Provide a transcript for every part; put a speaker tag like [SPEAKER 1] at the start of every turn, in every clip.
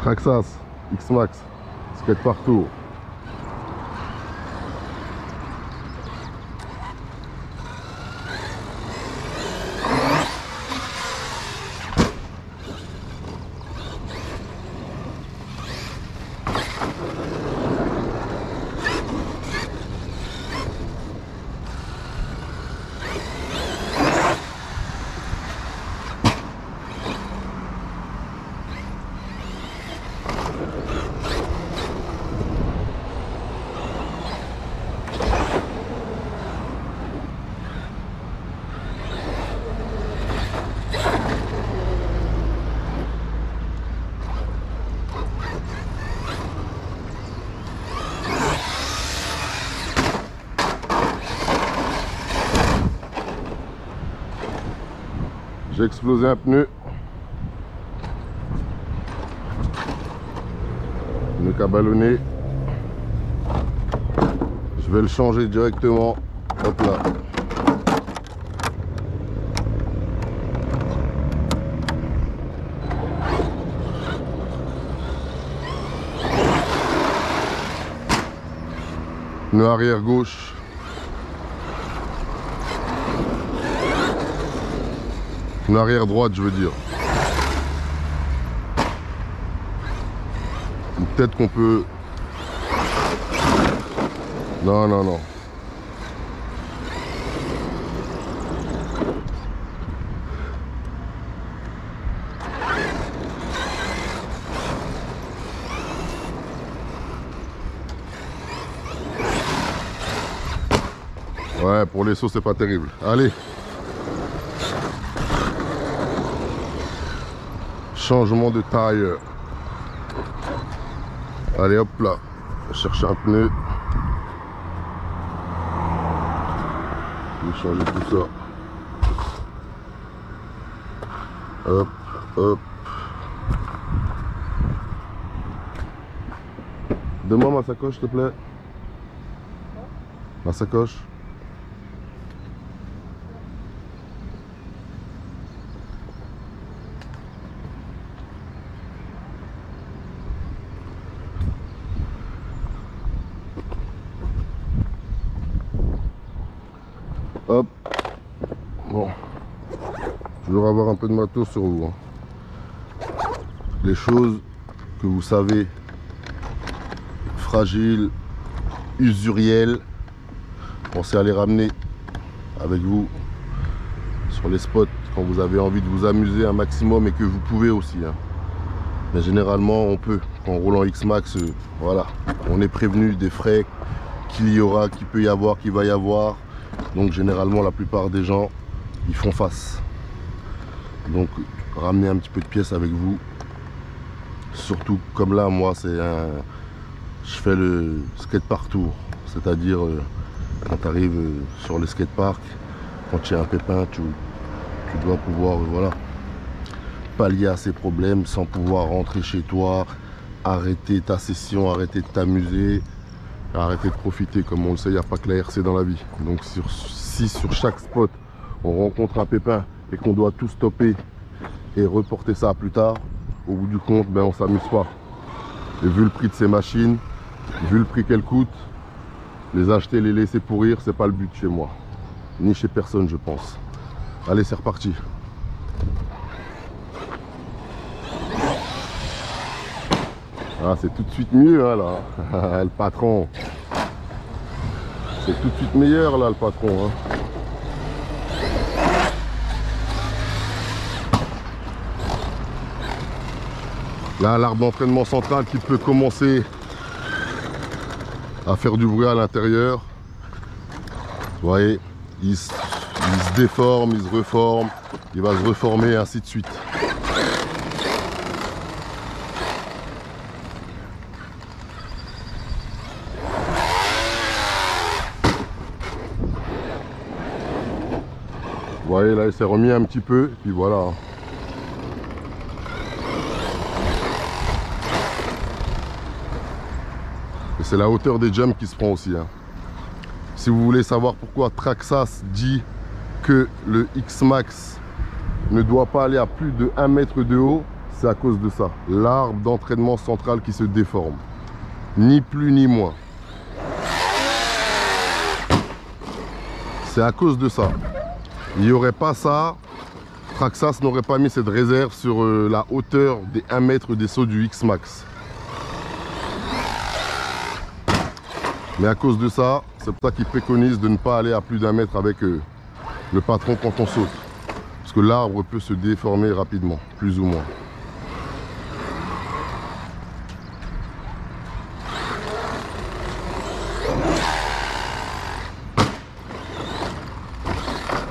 [SPEAKER 1] Traxxas X-Max, skate partout. J'ai explosé un pneu. Pneu cabalonné. Je vais le changer directement. Hop là. Pneu arrière gauche. Pneu arrière droite, je veux dire. Peut-être qu'on peut... Non, non, non. Ouais, pour les sauts, c'est pas terrible. Allez. Changement de taille. Allez hop là, on va chercher un pneu. Je vais changer tout ça. Hop, hop. Donne-moi ma sacoche, s'il te plaît. Ma sacoche. Hop. Bon. Toujours avoir un peu de matos sur vous. Hein. Les choses que vous savez fragiles, usurielles, pensez à les ramener avec vous sur les spots quand vous avez envie de vous amuser un maximum et que vous pouvez aussi. Hein. Mais généralement on peut. En roulant X-Max, voilà, on est prévenu des frais qu'il y aura, qu'il peut y avoir, qu'il va y avoir. Donc généralement la plupart des gens ils font face. Donc ramenez un petit peu de pièces avec vous. Surtout comme là moi c'est un... Je fais le skatepark tour. C'est-à-dire quand tu arrives sur le skatepark, quand tu as un pépin, tu dois pouvoir voilà, pallier à ces problèmes sans pouvoir rentrer chez toi, arrêter ta session, arrêter de t'amuser. Arrêtez de profiter, comme on le sait, il n'y a pas que la RC dans la vie. Donc si sur chaque spot on rencontre un pépin et qu'on doit tout stopper et reporter ça à plus tard, au bout du compte, ben, on ne s'amuse pas. Et vu le prix de ces machines, vu le prix qu'elles coûtent, les acheter, les laisser pourrir, c'est pas le but chez moi. Ni chez personne, je pense. Allez, c'est reparti. Ah, c'est tout de suite mieux, hein, là. Le patron. C'est tout de suite meilleur, là, le patron. Hein. Là, l'arbre d'entraînement central qui peut commencer à faire du bruit à l'intérieur. Vous voyez, il se déforme, il se reforme, il va se reformer, et ainsi de suite. Vous voyez, là, il s'est remis un petit peu, et puis voilà. Et c'est la hauteur des jumps qui se prend aussi. Hein. Si vous voulez savoir pourquoi Traxxas dit que le X-Max ne doit pas aller à plus de 1 mètre de haut, c'est à cause de ça. L'arbre d'entraînement central qui se déforme. Ni plus ni moins. C'est à cause de ça. Il n'y aurait pas ça, Traxxas n'aurait pas mis cette réserve sur la hauteur des 1 mètre des sauts du X-Max. Mais à cause de ça, c'est pour ça qu'ils préconisent de ne pas aller à plus d'1 mètre avec le patron quand on saute. Parce que l'arbre peut se déformer rapidement, plus ou moins.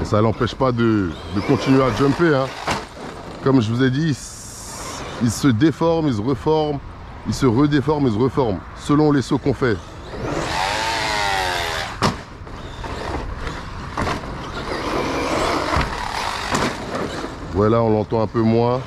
[SPEAKER 1] Et ça n'empêche pas de continuer à jumper, hein. Comme je vous ai dit, il se déforme, il se reforme, il se redéforme, il se reforme, selon les sauts qu'on fait. Voilà, on l'entend un peu moins.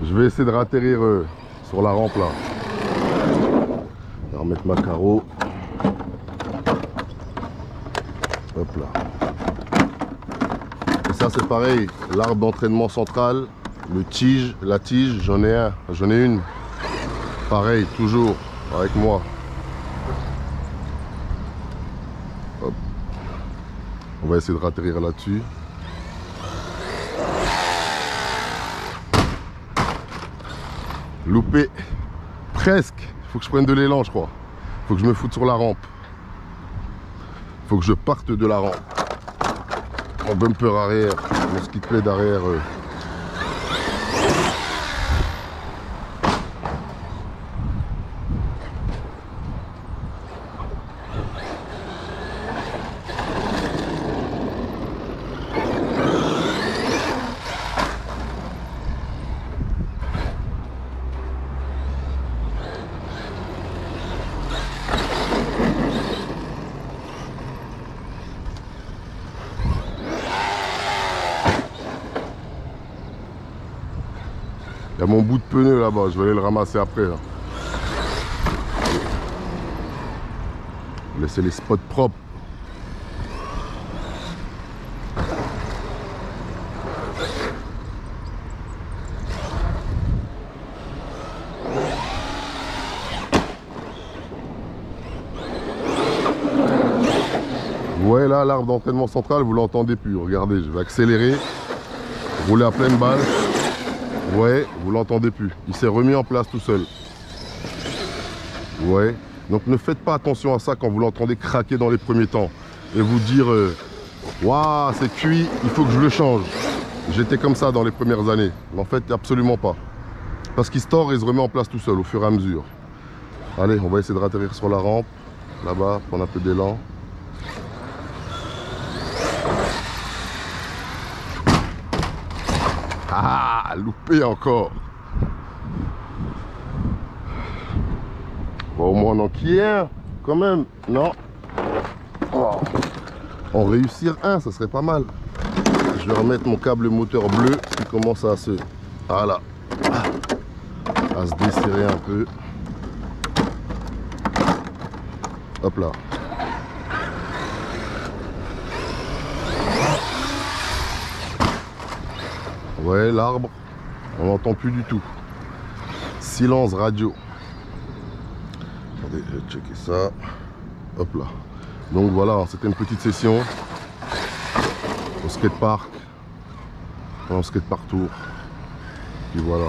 [SPEAKER 1] Je vais essayer de ratterrir sur la rampe là. Je vais remettre ma carreau. Hop là. Et ça c'est pareil, l'arbre d'entraînement central, la tige, j'en ai une. Pareil, toujours avec moi. Hop. On va essayer de ratterrir là-dessus. Loupé. Presque. Il faut que je prenne de l'élan, je crois. Il faut que je me foute sur la rampe. Il faut que je parte de la rampe. Mon bumper arrière, mon skid plate arrière. Il y a mon bout de pneu là-bas, je vais aller le ramasser après. Là. Laisser les spots propres. Ouais, là, l'arbre d'entraînement central, vous l'entendez plus. Regardez, je vais accélérer, rouler à pleine balle. Ouais, vous l'entendez plus. Il s'est remis en place tout seul. Ouais. Donc ne faites pas attention à ça quand vous l'entendez craquer dans les premiers temps. Et vous dire, waouh, c'est cuit, il faut que je le change. J'étais comme ça dans les premières années. Mais en fait, absolument pas. Parce qu'il se tord et il se remet en place tout seul au fur et à mesure. Allez, on va essayer de ratterrir sur la rampe. Là-bas, prendre un peu d'élan. Ah, loupé encore. Bon, au moins on en quitte un, quand même, non? Oh. En réussir un, ça serait pas mal. Je vais remettre mon câble moteur bleu qui commence à se... Voilà. À se desserrer un peu. Hop là. Ouais, l'arbre, on n'entend plus du tout. Silence radio. Attendez, je vais checker ça. Hop là. Donc voilà, c'était une petite session au skatepark. Un skatepark tour. Puis voilà.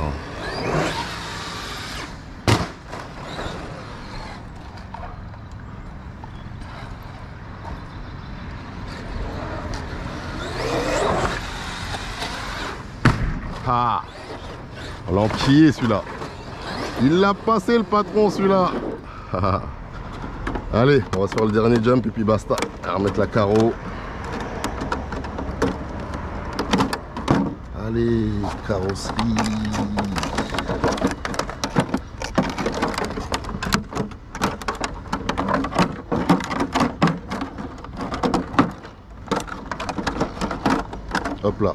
[SPEAKER 1] Ah, on l'a enquillé celui-là. Il l'a passé le patron celui-là. Allez, on va se faire le dernier jump et puis basta. On va remettre la carreau. Allez, carrosserie. Hop là.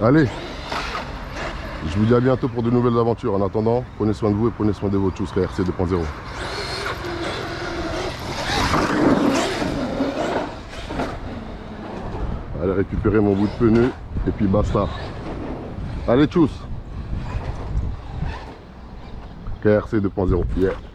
[SPEAKER 1] Allez, je vous dis à bientôt pour de nouvelles aventures. En attendant, prenez soin de vous et prenez soin de votre tous, KRC 2.0. Allez récupérer mon bout de pneu et puis basta. Allez tchuss. KRC 2.0. Yeah.